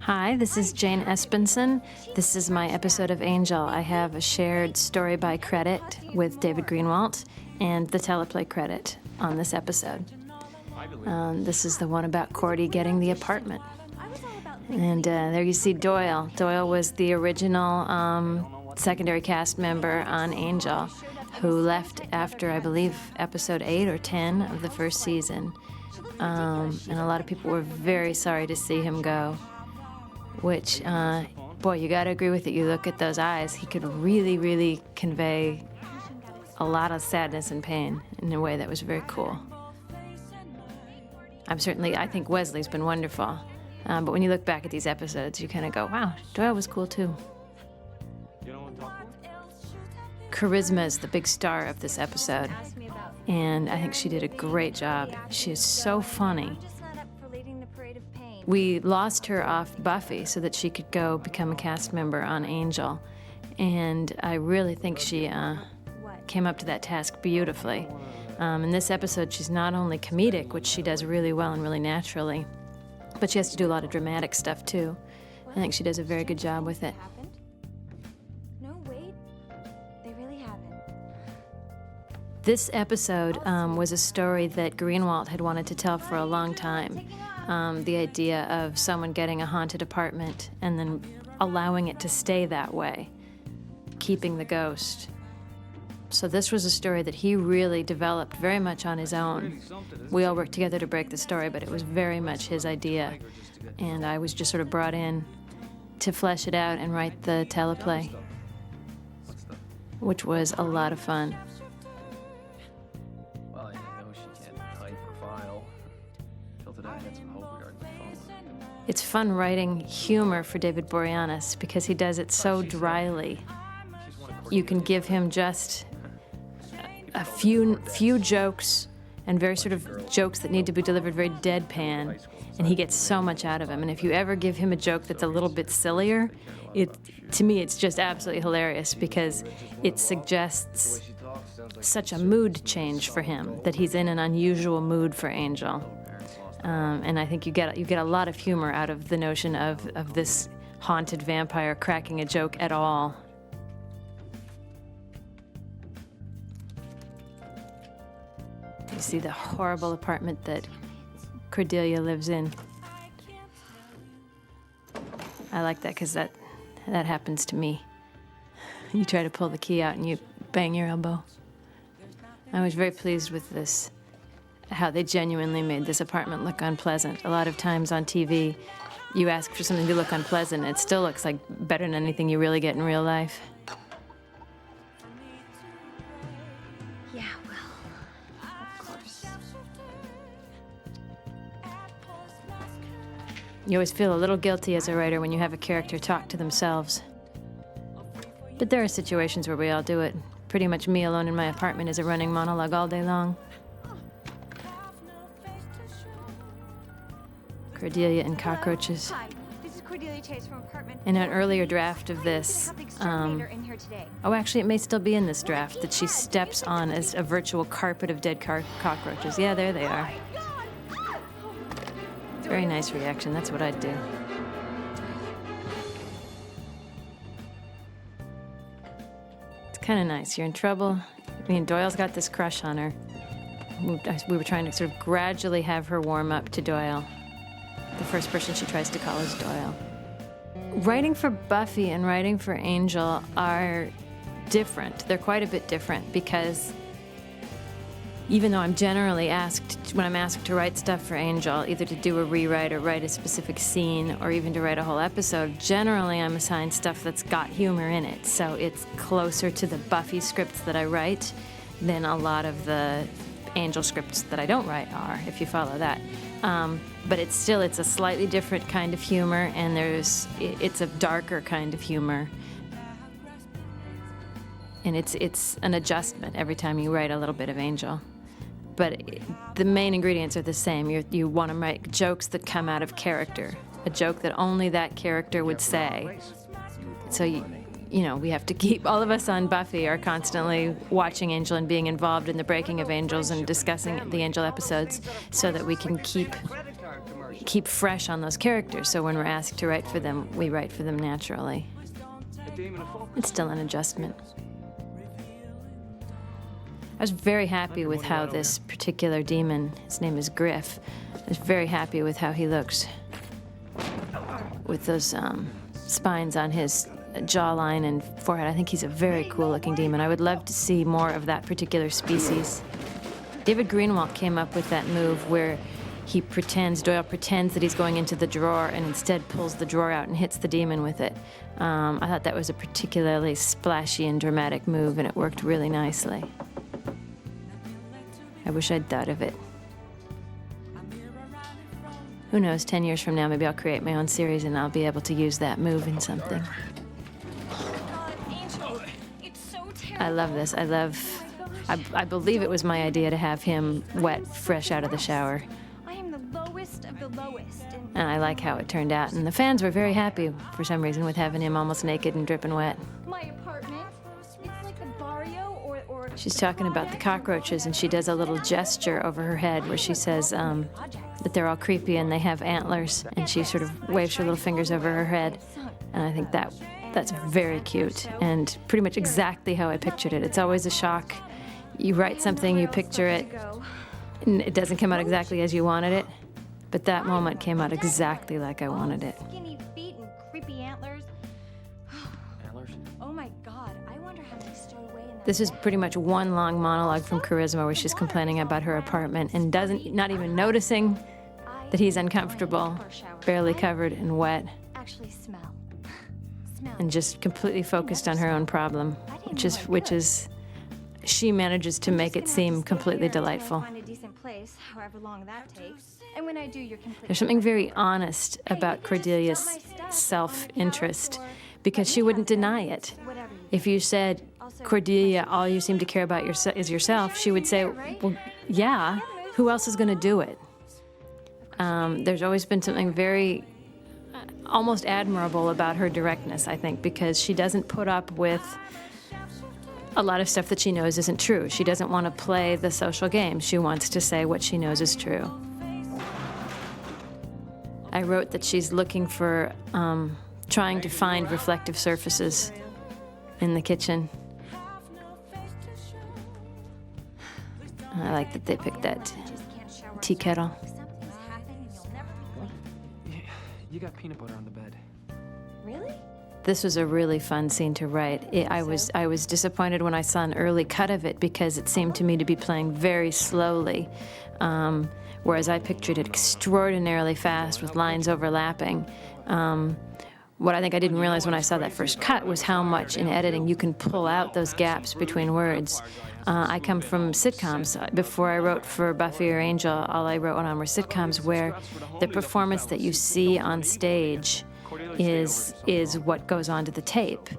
Hi, this is Jane Espenson. This is my episode of Angel. I have a shared story by credit with David Greenwalt and the teleplay credit on this episode. This is the one about Cordy getting the apartment. And there you see Doyle. Doyle was the original secondary cast member on Angel, who left after, I believe, episode 8 or 10 of the first season. And a lot of people were very sorry to see him go. Which, boy, you got to agree with it. You look at those eyes. He could really, really convey a lot of sadness and pain in a way that was very cool. I think Wesley's been wonderful. But when you look back at these episodes, you kind of go, wow, Doyle was cool too. Charisma is the big star of this episode. And I think she did a great job. She is so funny. We lost her off Buffy so that she could go become a cast member on Angel. And I really think she came up to that task beautifully. In this episode, she's not only comedic, which she does really well and really naturally, but she has to do a lot of dramatic stuff too. I think she does a very good job with it. No, wait. They really haven't. This episode was a story that Greenwalt had wanted to tell for a long time. The idea of someone getting a haunted apartment and then allowing it to stay that way, keeping the ghost. So this was a story that he really developed very much on his own. We all worked together to break the story, but it was very much his idea. And I was just sort of brought in to flesh it out and write the teleplay, which was a lot of fun. Well, I know she can't type or file. Till today, I had some hope regarding the phone. It's fun writing humor for David Boreanaz because he does it so dryly. You can give him just a few jokes and very sort of jokes that need to be delivered very deadpan, and he gets so much out of him. And if you ever give him a joke that's a little bit sillier, to me it's just absolutely hilarious because it suggests such a mood change for him, that he's in an unusual mood for Angel. And I think you get a lot of humor out of the notion of this haunted vampire cracking a joke at all. You see the horrible apartment that Cordelia lives in. I like that because that happens to me. You try to pull the key out and you bang your elbow. I was very pleased with this, how they genuinely made this apartment look unpleasant. A lot of times on TV, you ask for something to look unpleasant, and it still looks like better than anything you really get in real life. Yeah, well, of course. You always feel a little guilty as a writer when you have a character talk to themselves. But there are situations where we all do it. Pretty much me alone in my apartment is a running monologue all day long. Cordelia and cockroaches. Hi, this is Cordelia Chase from apartment. In an earlier draft of this, In here today. actually it may still be in this draft, that she steps on as a virtual carpet of dead cockroaches. Yeah, there they are. Very nice reaction, that's what I'd do. It's kind of nice, you're in trouble. Doyle's got this crush on her. We were trying to sort of gradually have her warm up to Doyle. The first person she tries to call is Doyle. Writing for Buffy and writing for Angel are different. They're quite a bit different because even though I'm generally asked, when I'm asked to write stuff for Angel, either to do a rewrite or write a specific scene or even to write a whole episode, generally I'm assigned stuff that's got humor in it. So it's closer to the Buffy scripts that I write than a lot of the Angel scripts that I don't write are, if you follow that. But it's a slightly different kind of humor, and it's a darker kind of humor. And it's an adjustment every time you write a little bit of Angel. But the main ingredients are the same. You want to write jokes that come out of character, a joke that only that character would say. So we have to keep, all of us on Buffy are constantly watching Angel and being involved in the breaking of Angels and discussing the Angel episodes so that we can keep keep fresh on those characters. So when we're asked to write for them, we write for them naturally. It's still an adjustment. I was very happy with how this particular demon, his name is Griff, I was very happy with how he looks with those spines on his jawline and forehead. I think he's a very cool looking demon. I would love to see more of that particular species. David Greenwalt came up with that move where Doyle pretends that he's going into the drawer and instead pulls the drawer out and hits the demon with it. I thought that was a particularly splashy and dramatic move, and it worked really nicely. I wish I'd thought of it. Who knows, 10 years from now, maybe I'll create my own series and I'll be able to use that move in something. God, Angel, it's so terrible. I love this. I believe it was my idea to have him wet, fresh out of the shower. I am the lowest of the lowest. And I like how it turned out. And the fans were very happy, for some reason, with having him almost naked and dripping wet. My apartment, it's like the barrio or She's talking about the cockroaches, and she does a little gesture over her head where she says that they're all creepy and they have antlers, and she sort of waves her little fingers over her head. And I think that's very cute and pretty much exactly how I pictured it. It's always a shock. You write something, you picture it, and it doesn't come out exactly as you wanted it, but that moment came out exactly like I wanted it. Skinny feet and creepy antlers. Antlers? Oh my God, I wonder how many stowed away in that. This is pretty much one long monologue from Charisma where she's complaining about her apartment and not even noticing that he's uncomfortable, barely covered in wet, Actually smell. and just completely focused on her own problem, which is she manages to make it seem completely delightful. Find a decent place, however long that takes. And when I do, you're completely. There's something very honest about Cordelia's self-interest because she wouldn't deny it. If you said, Cordelia, all you seem to care about is yourself, she would say, well, yeah, who else is going to do it? There's always been something very almost admirable about her directness, I think, because she doesn't put up with a lot of stuff that she knows isn't true. She doesn't want to play the social game. She wants to say what she knows is true. I wrote that she's looking for, trying to find reflective surfaces in the kitchen. I like that they picked that tea kettle. You got peanut butter on the bed. Really? This was a really fun scene to write. I was disappointed when I saw an early cut of it because it seemed to me to be playing very slowly, whereas I pictured it extraordinarily fast with lines overlapping. What I think I didn't realize when I saw that first cut was how much in editing you can pull out those gaps between words. I come from sitcoms. Before I wrote for Buffy or Angel, all I wrote on were sitcoms where the performance that you see on stage is what goes onto the tape.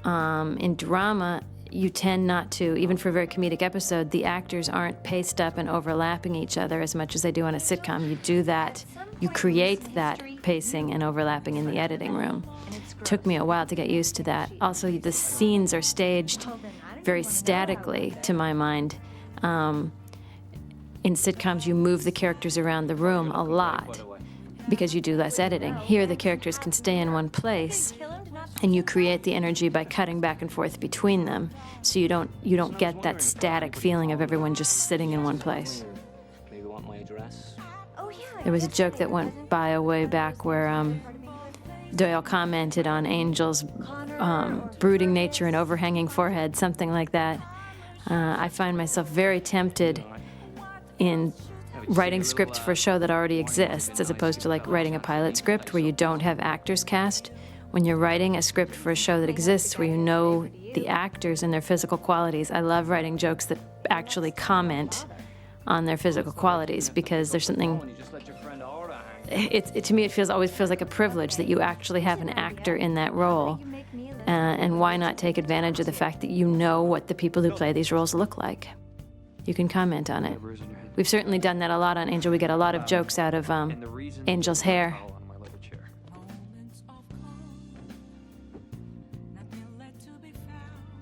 In drama, you tend not to, even for a very comedic episode, the actors aren't paced up and overlapping each other as much as they do on a sitcom. You do that, you create that pacing and overlapping in the editing room. It took me a while to get used to that. Also, the scenes are staged very statically, to my mind. In sitcoms, you move the characters around the room a lot because you do less editing. Here, the characters can stay in one place, and you create the energy by cutting back and forth between them, so you don't get that static feeling of everyone just sitting in one place. Maybe want my address? There was a joke that went by a way back where Doyle commented on Angel's brooding nature and overhanging forehead, something like that. I find myself very tempted in writing scripts for a show that already exists, as opposed to like writing a pilot script where you don't have actors cast. When you're writing a script for a show that exists where you know the actors and their physical qualities, I love writing jokes that actually comment on their physical qualities because there's something. To me, it always feels like a privilege that you actually have an actor in that role. And why not take advantage of the fact that you know what the people who play these roles look like? You can comment on it. We've certainly done that a lot on Angel. We get a lot of jokes out of Angel's hair.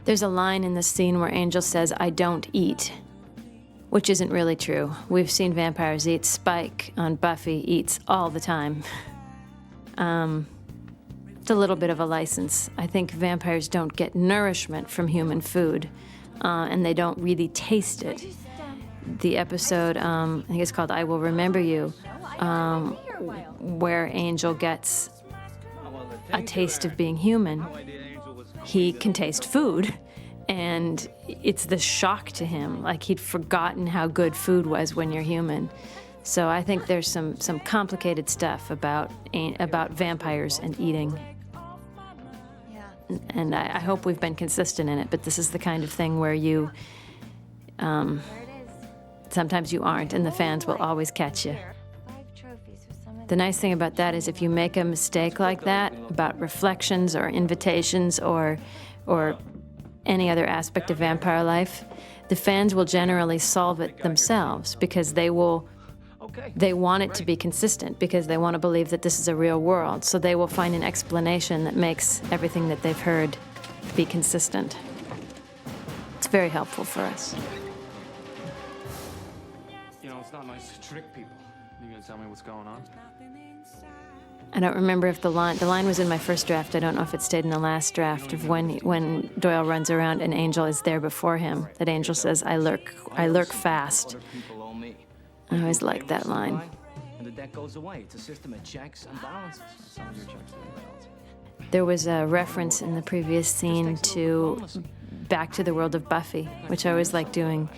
There's a line in the scene where Angel says, "I don't eat." which isn't really true. We've seen vampires eat. Spike on Buffy eats all the time. It's a little bit of a license. I think vampires don't get nourishment from human food, and they don't really taste it. The episode, I think it's called I Will Remember You, where Angel gets a taste of being human. He can taste food, and it's the shock to him, like he'd forgotten how good food was when you're human. So I think there's some complicated stuff about vampires and eating. And I hope we've been consistent in it, but this is the kind of thing where you, sometimes you aren't, and the fans will always catch you. The nice thing about that is if you make a mistake like that about reflections or invitations or any other aspect of vampire life, the fans will generally solve it themselves because they want it to be consistent because they want to believe that this is a real world. So they will find an explanation that makes everything that they've heard be consistent. It's very helpful for us. You know, it's not nice to trick people. You gonna tell me what's going on? I don't remember if the line was in my first draft. I don't know if it stayed in the last draft of when Doyle runs around and Angel is there before him. That Angel says, I lurk fast. I always liked that line. And the debt goes away. It's a system of checks and balances. Some of your checks and balances. There was a reference in the previous scene to Back to the World of Buffy, which I always like doing.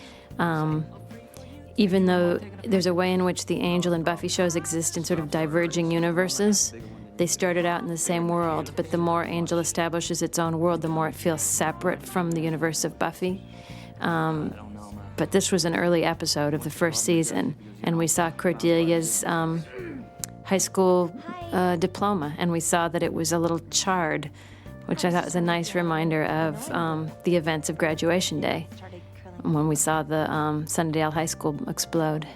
Even though there's a way in which the Angel and Buffy shows exist in sort of diverging universes, they started out in the same world, but the more Angel establishes its own world, the more it feels separate from the universe of Buffy. But this was an early episode of the first season, and we saw Cordelia's high school diploma, and we saw that it was a little charred, which I thought was a nice reminder of the events of graduation day, when we saw the Sunnydale High School explode.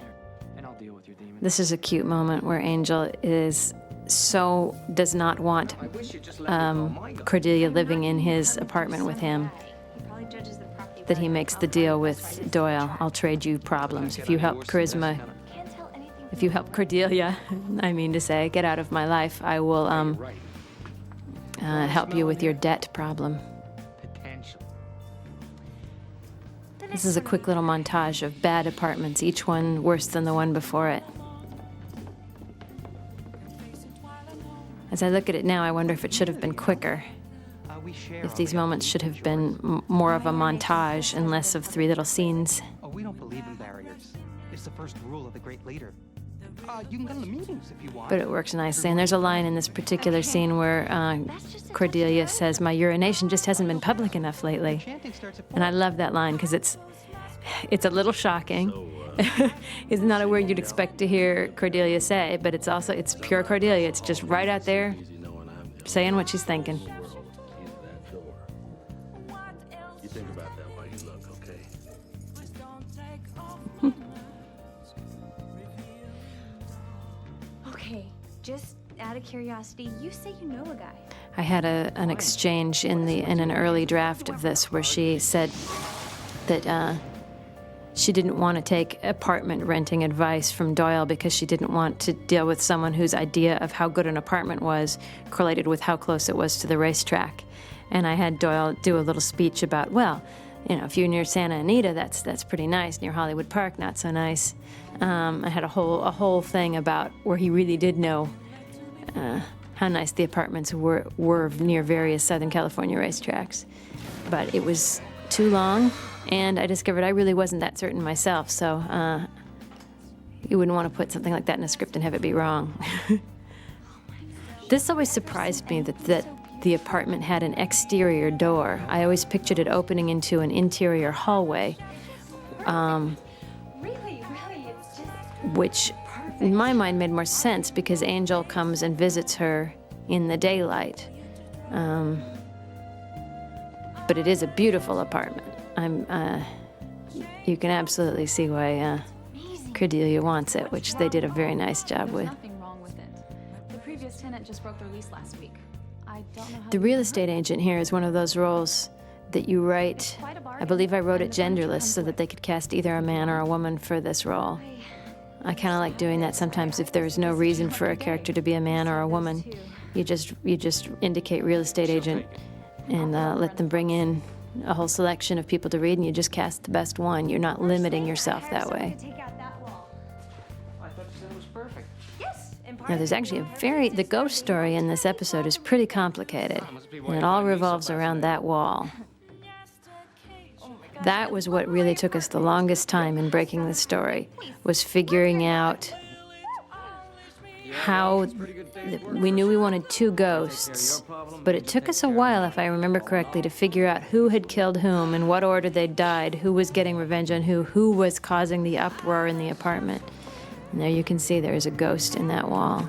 This is a cute moment where Angel does not want Cordelia living in his apartment with him, that he makes the deal with Doyle. I'll trade you problems. If you help Cordelia, I mean to say, get out of my life, I will help you with your debt problem. This is a quick little montage of bad apartments, each one worse than the one before it. As I look at it now, I wonder if it should have been quicker. If these moments should have been more of a montage and less of three little scenes. Oh, we don't believe in barriers. It's the first rule of the great leader. You can come to meetings if you want. But it works nicely. And there's a line in this particular scene where Cordelia says, my urination just hasn't been public enough lately. And I love that line because it's a little shocking. It's not a word you'd expect to hear Cordelia say, but it's pure Cordelia. It's just right out there saying what she's thinking. You think about that while you look, okay? Okay, just out of curiosity, you say you know a guy. I had an exchange in an early draft of this where she said that she didn't want to take apartment renting advice from Doyle because she didn't want to deal with someone whose idea of how good an apartment was correlated with how close it was to the racetrack. And I had Doyle do a little speech about, well, you know, if you're near Santa Anita, that's pretty nice. Near Hollywood Park, not so nice. I had a whole thing about where he really did know how nice the apartments were near various Southern California racetracks. But it was too long, and I discovered I really wasn't that certain myself, so you wouldn't want to put something like that in a script and have it be wrong. This always surprised me that the apartment had an exterior door. I always pictured it opening into an interior hallway, which in my mind made more sense because Angel comes and visits her in the daylight. But it is a beautiful apartment. You can absolutely see why Cordelia wants it, which they did a very nice job with. Nothing wrong with it. The previous tenant just broke their lease last week. I don't know how The real estate agent here is one of those roles that you write. I believe I wrote it genderless so that they could cast either a man or a woman for this role. I kind of like doing that sometimes if there's no reason for a character to be a man or a woman. You just indicate real estate agent and let them bring in a whole selection of people to read, and you just cast the best one. You're not limiting yourself that way. I thought you said it was perfect. Now, there's actually the ghost story in this episode is pretty complicated, and it all revolves around that wall. That was what really took us the longest time in breaking the story, was figuring out how we knew we wanted 2 ghosts, but it took us a while, if I remember correctly, to figure out who had killed whom, in what order they died, who was getting revenge on who was causing the uproar in the apartment. And there you can see there's a ghost in that wall.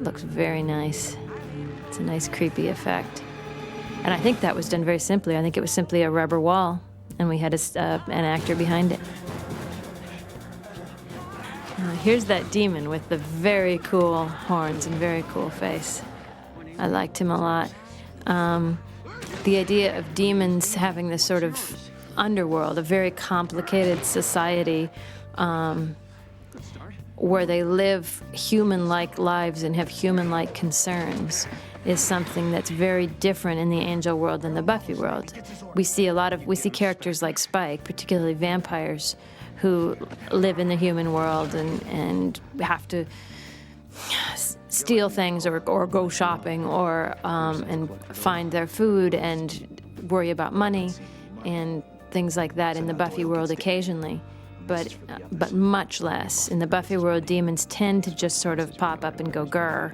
Looks very nice. It's a nice creepy effect. And I think that was done very simply. I think it was simply a rubber wall, and we had an actor behind it. Here's that demon with the very cool horns and very cool face. I liked him a lot. The idea of demons having this sort of underworld, a very complicated society where they live human-like lives and have human-like concerns, is something that's very different in the angel world than the Buffy world. We see characters like Spike, particularly vampires, who live in the human world and have to steal things or go shopping or and find their food and worry about money and things like that in the Buffy world occasionally, but much less. In the Buffy world, demons tend to just sort of pop up and go grr,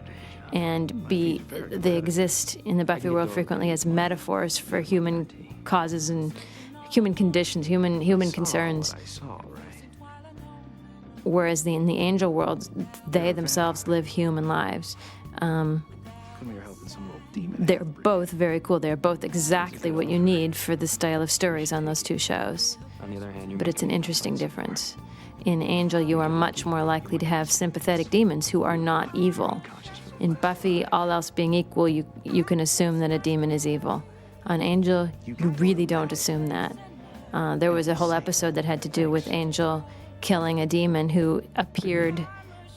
and they exist in the Buffy world frequently as metaphors for human causes and human conditions, human concerns. Whereas in the angel world, they themselves live human lives. They're both very cool. They're both exactly what you need for the style of stories on those 2 shows. On the other hand, But it's an interesting difference. In Angel, you are much more likely to have sympathetic demons who are not evil. In Buffy, all else being equal, you can assume that a demon is evil. On Angel, you really don't assume that. There was a whole episode that had to do with Angel killing a demon who appeared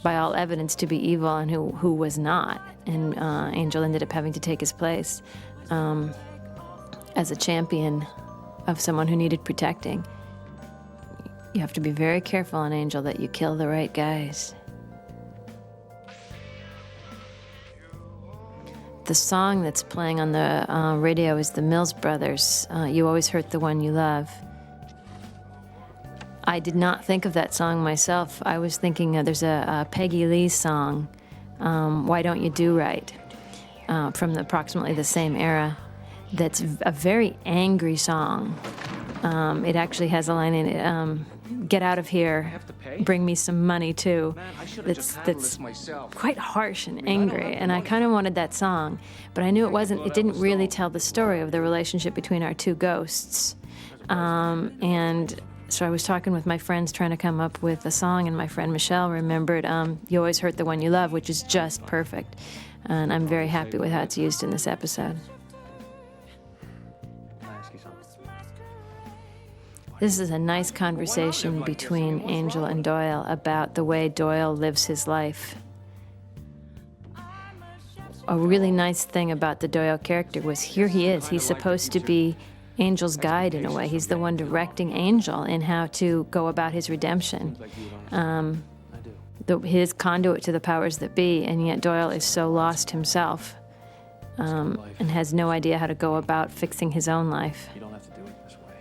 by all evidence to be evil and who was not. And Angel ended up having to take his place as a champion of someone who needed protecting. You have to be very careful on Angel that you kill the right guys. The song that's playing on the radio is the Mills Brothers, You Always Hurt the One You Love. I did not think of that song myself. I was thinking there's a Peggy Lee song, Why Don't You Do Right, from approximately the same era. That's a very angry song. It actually has a line in it, get out of here, bring me some money too. That's quite harsh and angry, and I kind of wanted that song, but I knew it didn't really tell the story of the relationship between our 2 ghosts. And so I was talking with my friends trying to come up with a song, and my friend Michelle remembered You Always Hurt the One You Love, which is just perfect. And I'm very happy with how it's used in this episode. Can I ask you something? This is a nice conversation between Angel and Doyle about the way Doyle lives his life. A really nice thing about the Doyle character was here he is. He's supposed to be Angel's guide in a way. He's the one directing Angel in how to go about his redemption. His conduit to the powers that be, and yet Doyle is so lost himself and has no idea how to go about fixing his own life. You don't have to do it this way.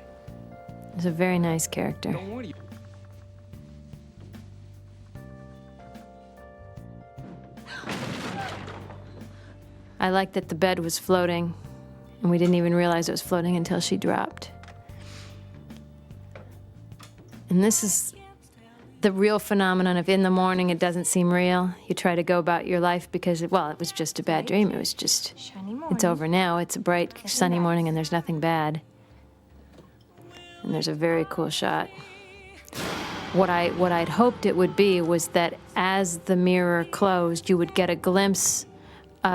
He's a very nice character. I like that the bed was floating, and we didn't even realize it was floating until she dropped. And this is the real phenomenon of in the morning it doesn't seem real. You try to go about your life because, it was just a bad dream. It was just, it's over now. It's a bright, sunny morning and there's nothing bad. And there's a very cool shot. What I'd hoped it would be was that as the mirror closed, you would get a glimpse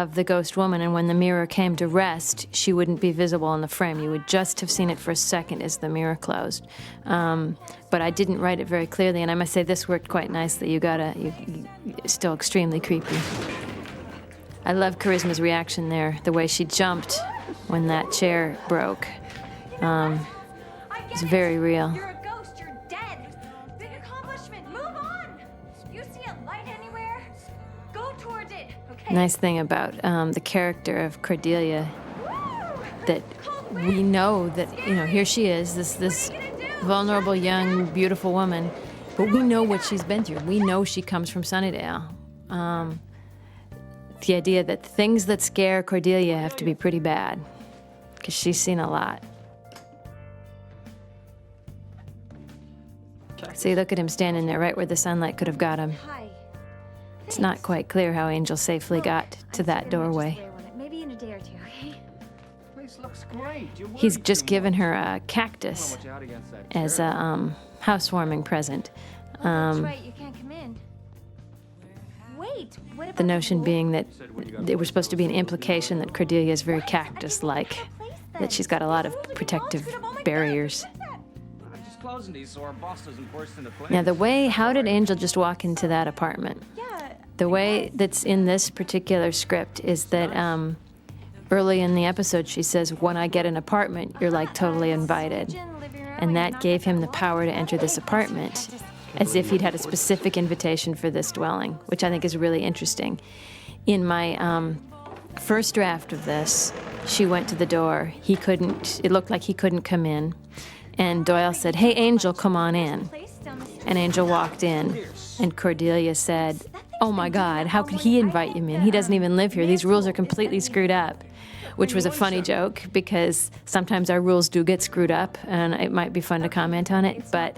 of the ghost woman, and when the mirror came to rest, she wouldn't be visible in the frame. You would just have seen it for a second as the mirror closed. But I didn't write it very clearly, and I must say this worked quite nicely. It's still extremely creepy. I love Charisma's reaction there, the way she jumped when that chair broke. It's very real. You're a ghost. You're dead. Big accomplishment. Move on. You see a light anywhere? Go towards it. Okay. Nice thing about the character of Cordelia, that we know that, here she is, this vulnerable, young, beautiful woman, but we know what she's been through. We know she comes from Sunnydale. The idea that things that scare Cordelia have to be pretty bad, because she's seen a lot. See, look at him standing there right where the sunlight could have got him. Hi. It's not quite clear how Angel safely got to that doorway. Maybe in a day or two, okay? Place looks great. You're He's worried just too given much. her a I don't know cactus what you had against that as chair. a housewarming present. Oh, that's right. You can't come in. Wait. What about The notion pool? being that there was supposed to be an implication that Cordelia is very cactus-like, that she's got a lot of protective barriers. I'm just closing these so our boss doesn't burst into flames. Now, how did Angel just walk into that apartment? Yeah. The way that's in this particular script is that early in the episode she says, when I get an apartment, you're like totally invited. And that gave him the power to enter this apartment as if he'd had a specific invitation for this dwelling, which I think is really interesting. In my first draft of this, she went to the door. It looked like he couldn't come in. And Doyle said, "Hey, Angel, come on in." And Angel walked in, and Cordelia said, "Oh my God, how could he invite you in? He doesn't even live here. These rules are completely screwed up." Which was a funny joke, because sometimes our rules do get screwed up, and it might be fun to comment on it, but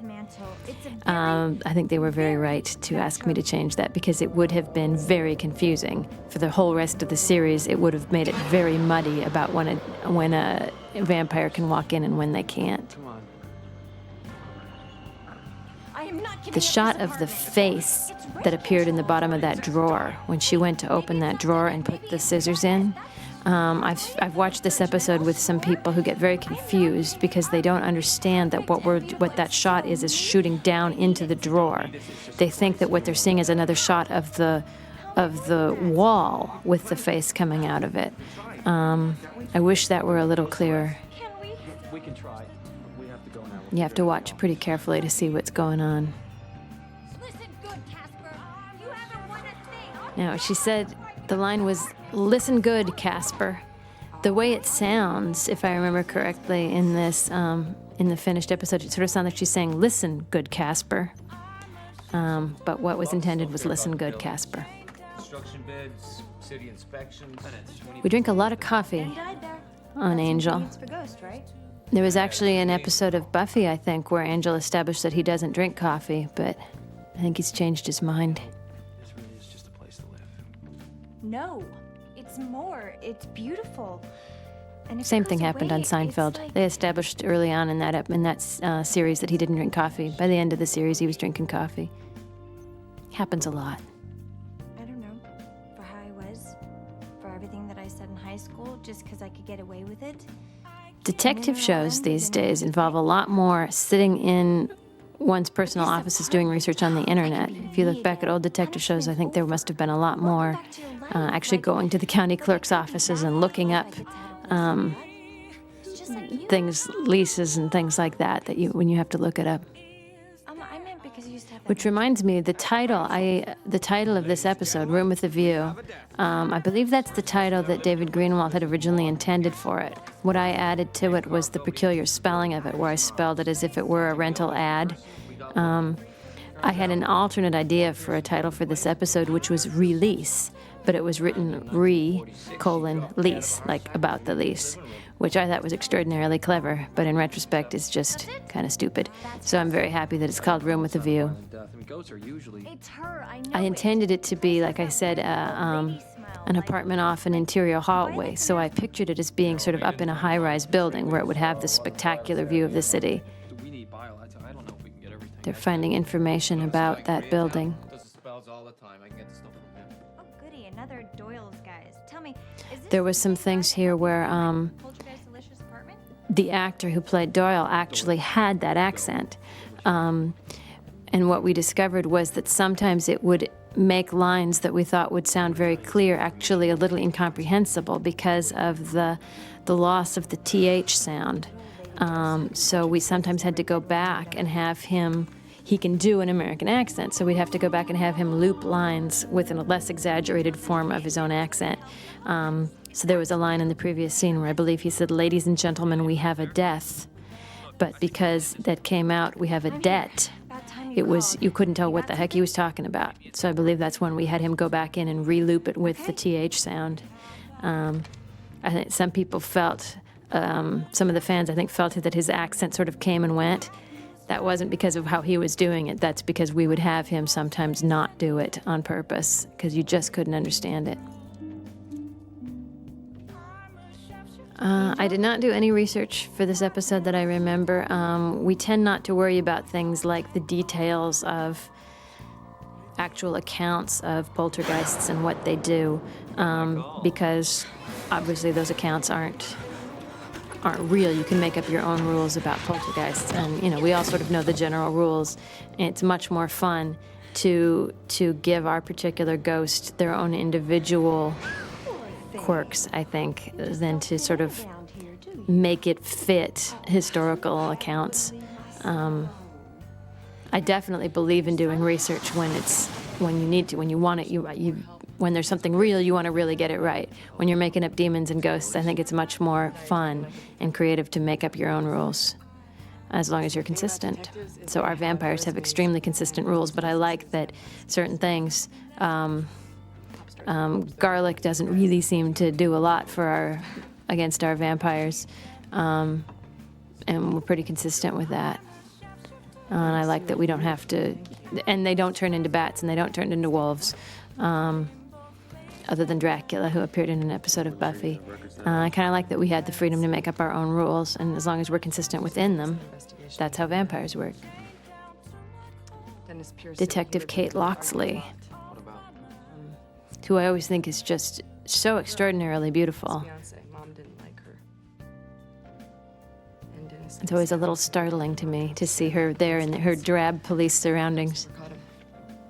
I think they were very right to ask me to change that, because it would have been very confusing. For the whole rest of the series, it would have made it very muddy about when a vampire can walk in and when they can't. Come on. The shot of the face that appeared in the bottom of that drawer, when she went to open that drawer and put the scissors in, I've watched this episode with some people who get very confused because they don't understand that what that shot is shooting down into the drawer. They think that what they're seeing is another shot of the wall with the face coming out of it. I wish that were a little clearer. We can try. We have to go now. You have to watch pretty carefully to see what's going on. Listen good, Casper. You haven't won a thing. Now, she said the line was, "Listen good, Casper." The way it sounds, if I remember correctly, in this, in the finished episode, it sort of sounds like she's saying, "Listen good, Casper." But what was intended was, "Listen good, Casper." Construction bids, city inspections. We drink a lot of coffee Died there. on Angel. It's for ghost, right? There was actually an episode of Buffy, I think, where Angel established that he doesn't drink coffee, but I think he's changed his mind. This really is just a place to live. No. It's more. It's beautiful. And if it Same thing goes happened on away, it's Seinfeld. like- They established early on in that series that he didn't drink coffee. By the end of the series, he was drinking coffee. Happens a lot. I don't know. For how I was. For everything that I said in high school, just because I could get away with it. Detective shows these days involve a lot more sitting in one's personal offices doing research on the internet. If you look back at old detective shows, I think there must have been a lot more actually going to the county clerk's offices and looking up It's just like you. things, leases and things like that, when you have to look it up. I meant because you used to have that. Which reminds me, the title of this episode, Room with a View, I believe that's the title that David Greenwald had originally intended for it. What I added to it was the peculiar spelling of it, where I spelled it as if it were a rental ad. I had an alternate idea for a title for this episode, which was Release, but it was written lease, like about the lease, which I thought was extraordinarily clever, but in retrospect, it's just kind of stupid. So I'm very happy that it's called Room with a View. Ghosts are usually. It's her. I know. I intended it to be, like I said, an apartment off an interior hallway, so I pictured it as being sort of up in a high-rise building where it would have this spectacular view of the city. Do we need bile? I don't know if we can get everything. They're finding information about that building. Does the spells all all the time. I can get the stuff from him. Oh, goody, another Doyle's guys. Tell me, is this There was some the things guy here who where Poltergeist Delicious apartment? the actor who played Doyle actually had that accent. And what we discovered was that sometimes it would make lines that we thought would sound very clear actually a little incomprehensible because of the loss of the TH sound. So we sometimes had to go back and have him, he can do an American accent, so we'd have to go back and have him loop lines with a less exaggerated form of his own accent. So there was a line in the previous scene where I believe he said, "Ladies and gentlemen, we have a death." But because that came out, "we have a debt," it was, you couldn't tell what the heck he was talking about. So I believe that's when we had him go back in and re-loop it with the TH sound. I think some people felt, some of the fans, I think, felt that his accent sort of came and went. That wasn't because of how he was doing it. That's because we would have him sometimes not do it on purpose because you just couldn't understand it. I did not do any research for this episode that I remember. We tend not to worry about things like the details of actual accounts of poltergeists and what they do, because obviously those accounts aren't real. You can make up your own rules about poltergeists, and we all sort of know the general rules. And it's much more fun to give our particular ghost their own individual quirks, I think, than to sort of make it fit historical accounts. I definitely believe in doing research when you need to, when you want it, when there's something real, you want to really get it right. When you're making up demons and ghosts, I think it's much more fun and creative to make up your own rules, as long as you're consistent. So our vampires have extremely consistent rules, but I like that certain things, garlic doesn't really seem to do a lot against our vampires, and we're pretty consistent with that. And I like that we don't have to, and they don't turn into bats and they don't turn into wolves, other than Dracula, who appeared in an episode of Buffy. I kind of like that we had the freedom to make up our own rules, and as long as we're consistent within them, that's how vampires work. Detective Kate Loxley, who I always think is just so extraordinarily beautiful. It's always a little startling to me to see her there in her drab police surroundings.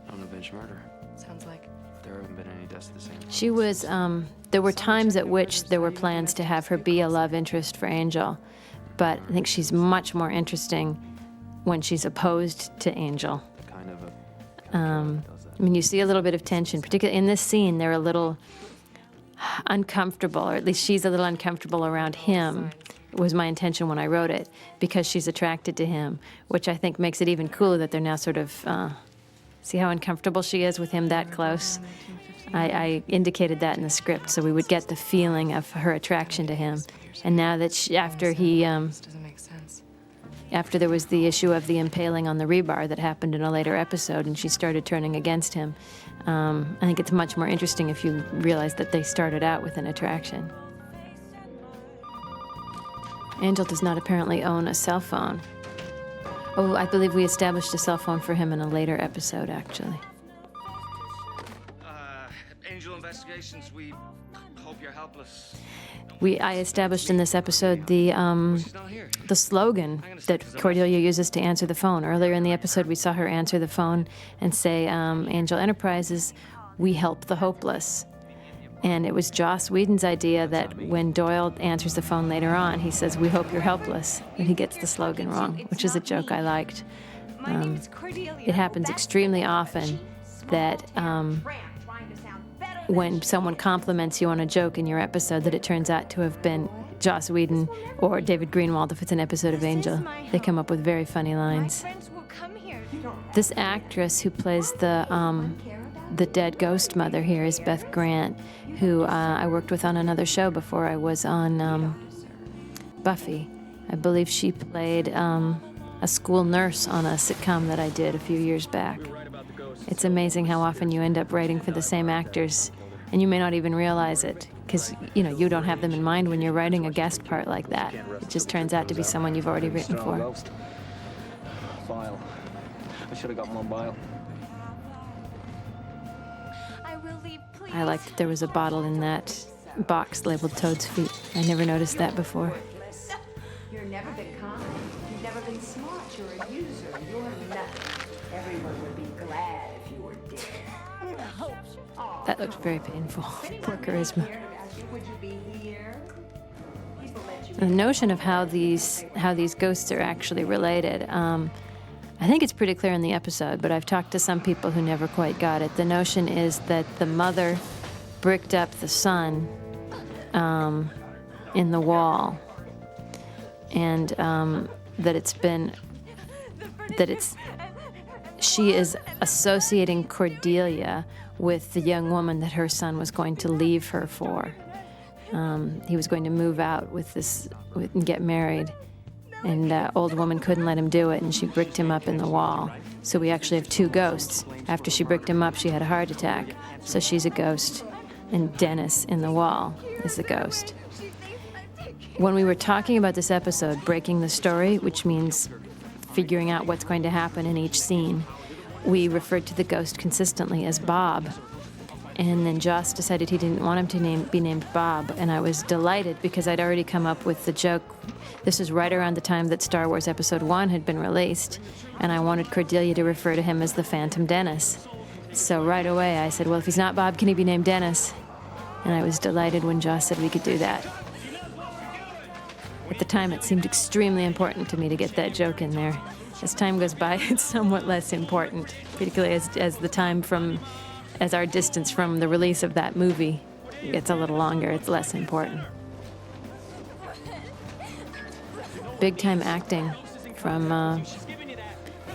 Unavenged murder. Sounds like. There haven't been any deaths the same. She was, there were times at which there were plans to have her be a love interest for Angel, but I think she's much more interesting when she's opposed to Angel. Kind of I mean, you see a little bit of tension, particularly in this scene. They're a little uncomfortable, or at least she's a little uncomfortable around him. It was my intention when I wrote it, because she's attracted to him, which I think makes it even cooler that they're now sort of, see how uncomfortable she is with him that close? I indicated that in the script, so we would get the feeling of her attraction to him. And now that after there was the issue of the impaling on the rebar that happened in a later episode, and she started turning against him, I think it's much more interesting if you realize that they started out with an attraction. Angel does not apparently own a cell phone. Oh, I believe we established a cell phone for him in a later episode, actually. Angel Investigations, we hope you're helpless. I established in this episode the slogan that Cordelia uses to answer the phone. Earlier in the episode, we saw her answer the phone and say, Angel Enterprises, we help the hopeless. And it was Joss Whedon's idea that when Doyle answers the phone later on, he says, we hope you're helpless, and he gets the slogan wrong, which is a joke I liked. It happens extremely often that when someone compliments you on a joke in your episode, that it turns out to have been Joss Whedon or David Greenwald if it's an episode of Angel. They come up with very funny lines. This actress who plays the dead ghost mother here is Beth Grant, who I worked with on another show before I was on Buffy. I believe she played a school nurse on a sitcom that I did a few years back. It's amazing how often you end up writing for the same actors, and you may not even realize it, because you don't have them in mind when you're writing a guest part like that. It just turns out to be someone you've already written for. File. I should have got more bile. I like that there was a bottle in that box labeled Toad's Feet. I never noticed that before. You've never been kind. You've never been smart. You're a user. You're nothing. Everyone would be glad if you were dead. That looked very painful. Poor Charisma. Would you be here? People let you. The notion of how these ghosts are actually related, I think it's pretty clear in the episode, but I've talked to some people who never quite got it. The notion is that the mother bricked up the son in the wall, and she is associating Cordelia with the young woman that her son was going to leave her for. He was going to move out and get married, and the old woman couldn't let him do it, and she bricked him up in the wall. So we actually have two ghosts. After she bricked him up, she had a heart attack, so she's a ghost, and Dennis in the wall is the ghost. When we were talking about this episode, breaking the story, which means figuring out what's going to happen in each scene, we referred to the ghost consistently as Bob. And then Joss decided he didn't want him to be named Bob, and I was delighted because I'd already come up with the joke. This was right around the time that Star Wars Episode 1 had been released, and I wanted Cordelia to refer to him as the Phantom Dennis. So right away I said, well, if he's not Bob, can he be named Dennis? And I was delighted when Joss said we could do that. At the time, it seemed extremely important to me to get that joke in there. As time goes by, it's somewhat less important, particularly as our distance from the release of that movie gets a little longer, it's less important. Big time acting from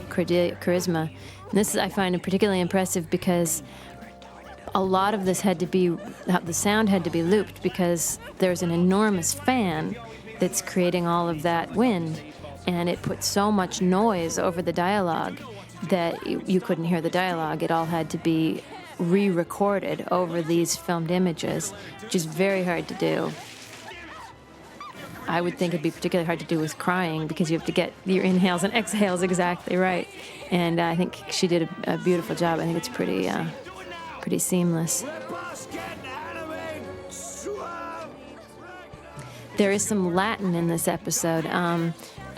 Charisma. And this I find particularly impressive because a lot of this the sound had to be looped because there's an enormous fan that's creating all of that wind, and it put so much noise over the dialogue that you couldn't hear the dialogue. It all had to be re-recorded over these filmed images, which is very hard to do. I would think it'd be particularly hard to do with crying because you have to get your inhales and exhales exactly right. And I think she did a beautiful job. I think it's pretty seamless. There is some Latin in this episode.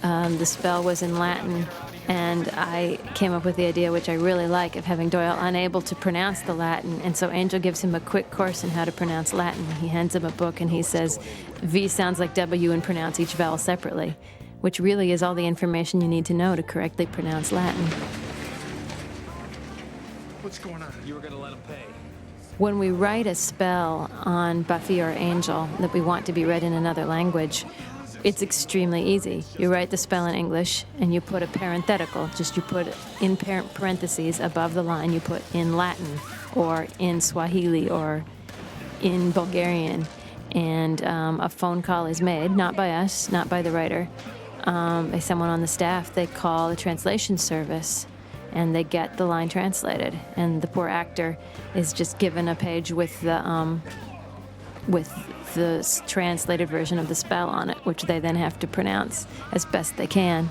The spell was in Latin, and I came up with the idea, which I really like, of having Doyle unable to pronounce the Latin, and so Angel gives him a quick course in how to pronounce Latin. He hands him a book, and he says, V sounds like W and pronounce each vowel separately, which really is all the information you need to know to correctly pronounce Latin. What's going on? You were gonna let him pay. When we write a spell on Buffy or Angel that we want to be read in another language, it's extremely easy. You write the spell in English and you put a parenthetical, you put in parentheses above the line, you put in Latin or in Swahili or in Bulgarian, and a phone call is made, not by us, not by the writer, by someone on the staff. They call the translation service and they get the line translated, and the poor actor is just given a page with the translated version of the spell on it, which they then have to pronounce as best they can.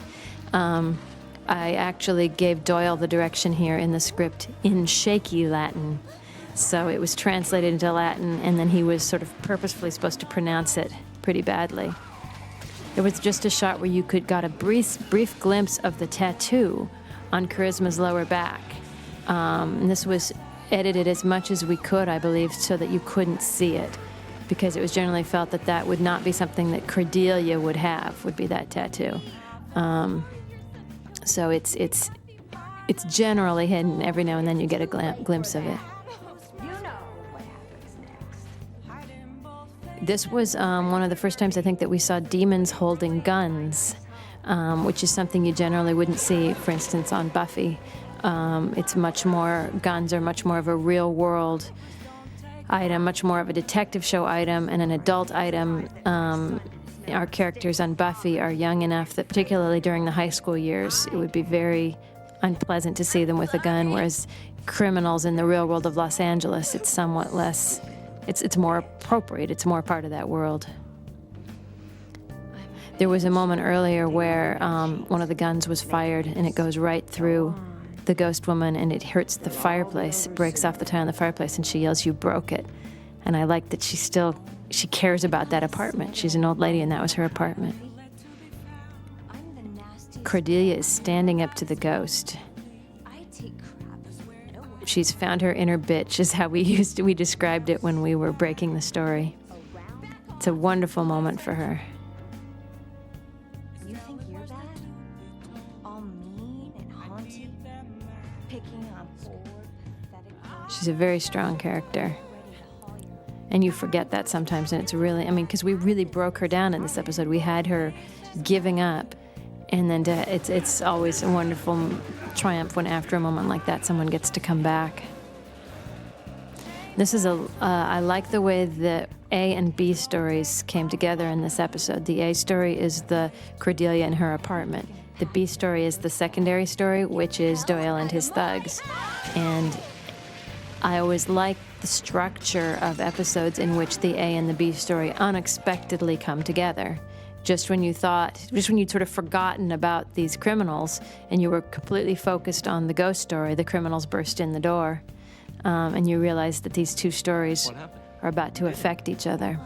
I actually gave Doyle the direction here in the script in shaky Latin. So it was translated into Latin, and then he was sort of purposefully supposed to pronounce it pretty badly. There was just a shot where you got a brief glimpse of the tattoo on Charisma's lower back. And this was edited as much as we could, I believe, so that you couldn't see it, because it was generally felt that would not be something that Cordelia would be that tattoo. So it's generally hidden. Every now and then you get a glimpse of it. You know what happens next. This was one of the first times I think that we saw demons holding guns, which is something you generally wouldn't see, for instance, on Buffy. Guns are much more of a real world item, much more of a detective show item and an adult item. Our characters on Buffy are young enough that, particularly during the high school years, it would be very unpleasant to see them with a gun, whereas criminals in the real world of Los Angeles, it's somewhat less, it's more appropriate, it's more part of that world. There was a moment earlier where one of the guns was fired and it goes right through the ghost woman, and it hurts the fireplace, breaks off the tile in the fireplace, and she yells, "You broke it." And I like that she cares about that apartment. She's an old lady, and that was her apartment. Cordelia is standing up to the ghost. She's found her inner bitch, is how we described it when we were breaking the story. It's a wonderful moment for her. You think you're bad? All mean and haunty? Picking on poor, pathetic girls, She's a very strong character. ready to haul your And you forget that sometimes, and it's really, because we really broke her down in this episode. We had her giving up, and then it's always a wonderful triumph when after a moment like that, someone gets to come back. This is I like the way the A and B stories came together in this episode. The A story is the Cordelia in her apartment. The B story is the secondary story, which is Doyle and his thugs. And I always like the structure of episodes in which the A and the B story unexpectedly come together. Just when you'd sort of forgotten about these criminals and you were completely focused on the ghost story, the criminals burst in the door. And you realize that these two stories are about to affect each other.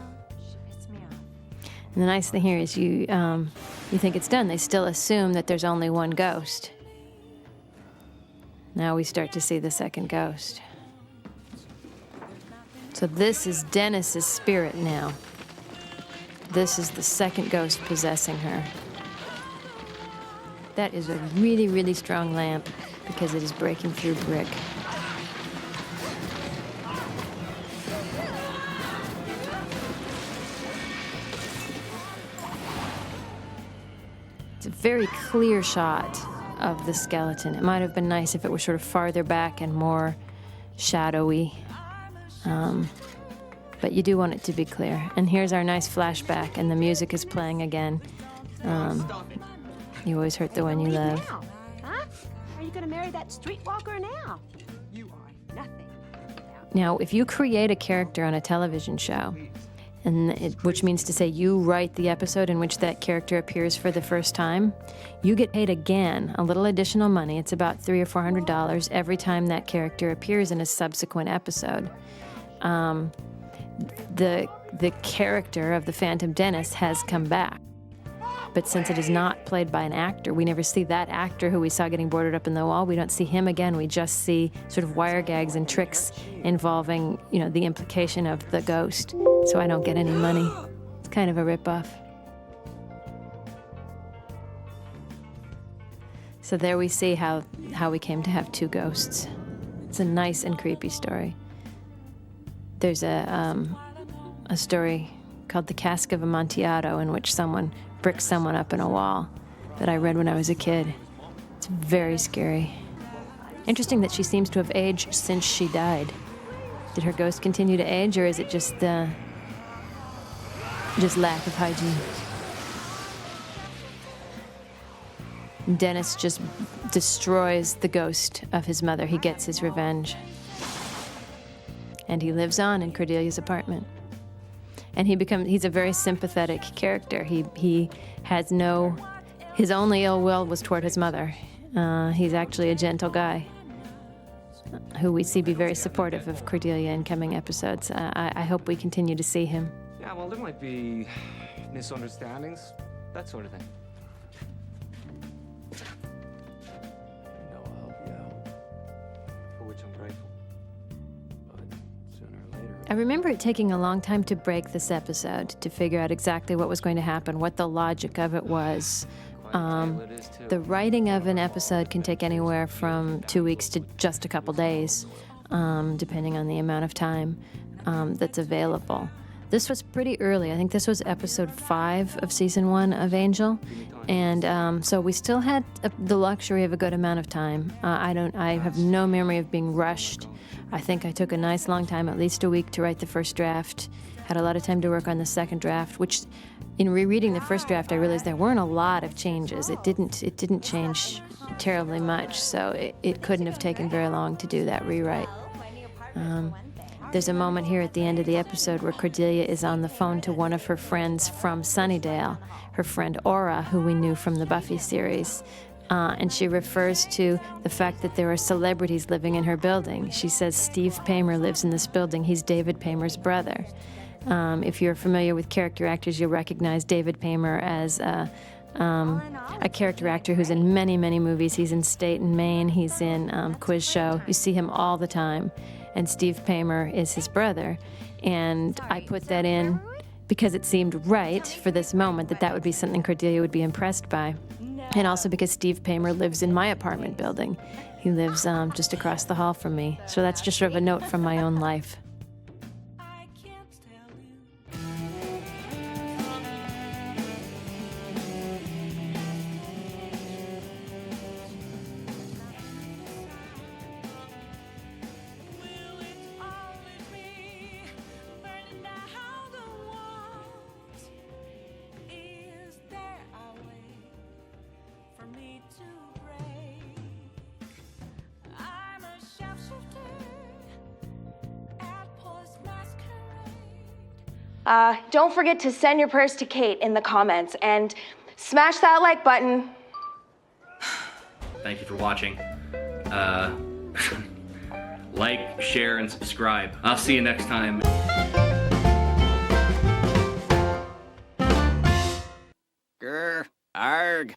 pissed me off. And the nice thing here is you think it's done. They still assume that there's only one ghost. Now we start to see the second ghost. So this is Dennis's spirit now. This is the second ghost possessing her. That is a really, really strong lamp because it is breaking through brick. It's a very clear shot of the skeleton. It might have been nice if it were sort of farther back and more shadowy. But you do want it to be clear. And here's our nice flashback, and the music is playing again. You always hurt the one you love. Now, huh? Are you gonna marry that streetwalker now? You are nothing. Now, if you create a character on a television show, which means to say you write the episode in which that character appears for the first time, you get paid again a little additional money. It's about $300 or $400 every time that character appears in a subsequent episode. The character of the Phantom Dennis has come back. But since it is not played by an actor, we never see that actor who we saw getting boarded up in the wall. We don't see him again. We just see sort of wire gags and tricks involving, the implication of the ghost. So I don't get any money. It's kind of a ripoff. So there we see how we came to have two ghosts. It's a nice and creepy story. There's a story called The Cask of Amontillado in which someone bricks someone up in a wall that I read when I was a kid. It's very scary. Interesting that she seems to have aged since she died. Did her ghost continue to age, or is it just lack of hygiene? Dennis just destroys the ghost of his mother. He gets his revenge. And he lives on in Cordelia's apartment. And he's a very sympathetic character. He has his only ill will was toward his mother. He's actually a gentle guy who we see be very supportive of Cordelia in coming episodes. I hope we continue to see him. Yeah, well, there might be misunderstandings, that sort of thing. I'll help you out. For which I'm grateful. But sooner or later. I remember it taking a long time to break this episode, to figure out exactly what was going to happen, what the logic of it was. The writing of an episode can take anywhere from 2 weeks to just a couple days, depending on the amount of time that's available. This was pretty early. I think this was episode 5 of season 1 of Angel, and so we still had the luxury of a good amount of time. I have no memory of being rushed. I think I took a nice long time, at least a week, to write the first draft. Had a lot of time to work on the second draft, which, in rereading the first draft, I realized there weren't a lot of changes. It didn't change terribly much, so it couldn't have taken very long to do that rewrite. There's a moment here at the end of the episode where Cordelia is on the phone to one of her friends from Sunnydale, her friend Aura, who we knew from the Buffy series. And she refers to the fact that there are celebrities living in her building. She says Steve Paymer lives in this building. He's David Paymer's brother. If you're familiar with character actors, you'll recognize David Paymer as a character actor who's in many, many movies. He's in State and Maine. He's in Quiz Show. You see him all the time. And Steve Paymer is his brother. And I put that in because it seemed right for this moment that would be something Cordelia would be impressed by. And also because Steve Paymer lives in my apartment building. He lives just across the hall from me. So that's just sort of a note from my own life. Don't forget to send your purse to Kate in the comments and smash that like button. Thank you for watching. Like, share, and subscribe. I'll see you next time. Grr, arg.